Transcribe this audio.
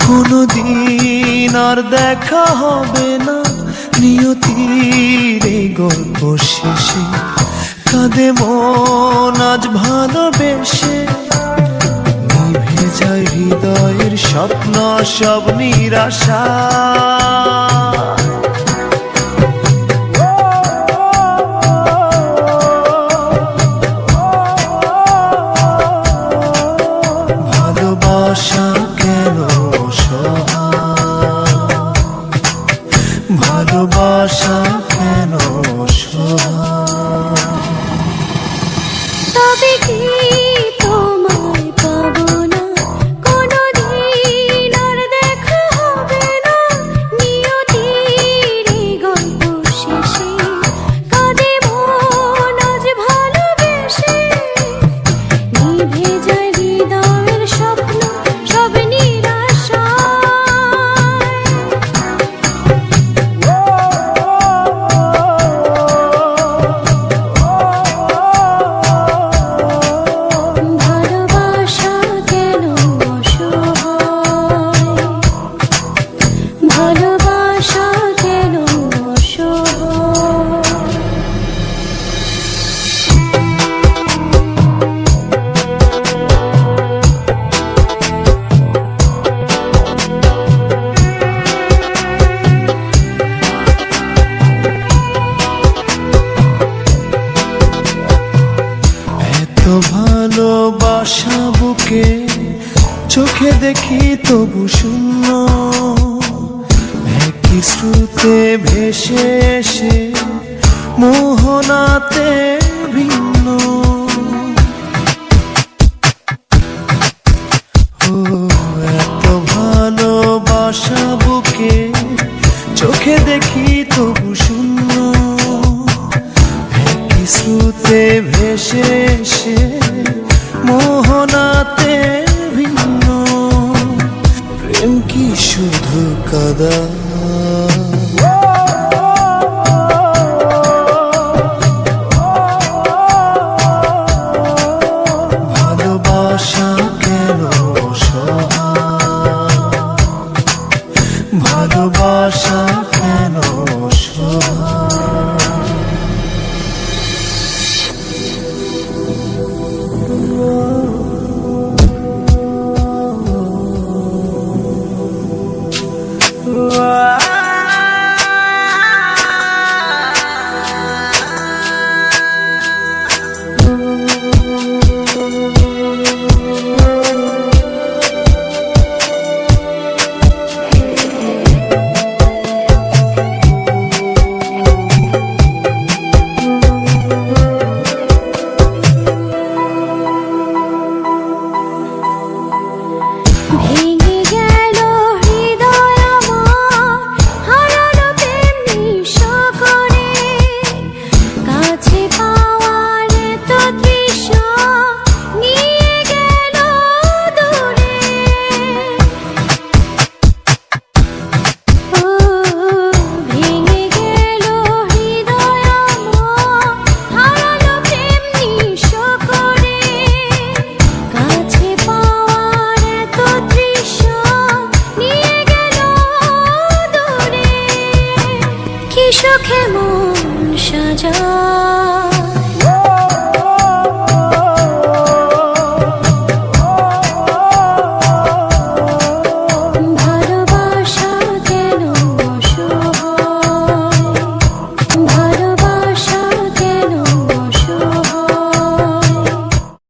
কোনদিন আর দেখা হবে না, নিয়তির এই গল্প শেষে কাঁদে মন আজ ভালোবেসে। নিভে যায় হৃদয়ের স্বপ্ন সব নিরাশা। ভালোবাসা কেন অসহায়, ভালোবাসা কেন অসহায়। তবে কি তোমায় পাবো না, কোনদিন আর দেখা হবে না, নিয়তির এই গল্প শেষে কাঁদে মন আজ ভালোবেসে। নিভে যায় হৃদয়ের স্বপ্ন সব নিরাশায়। ভালোবাসা কেন অসহায়, ভালোবাসা কেন অসহায়। এত ভালোবাসা বুকে চোখে দেখি তবু শূন্য, একই স্রোতে ভেসে এসে মোহনাতে ভিন্ন। ও এত ভালোবাসা বুকে চোখে দেখি তবু শূন্য, একই স্রোতে ভেসে এসে মোহনাতে ভিন্ন। প্রেম কি শুধু কাদা, ভালোবাসা কেন অসহায়, ভালোবাসা কেন অসহায়। ভেঙে গেল হৃদয় আমার, হারালো প্রেম নিঃস্ব করে। কাছে পাওয়ার এত তৃষা নিয়ে গেল দূরে। ও ভেঙে গেল হৃদয় আমার, হারালো প্রেম নিঃস্ব করে। কাছে পাওয়ার এত তৃষা নিয়ে গেল দূরে। কি সুখে মন সাজা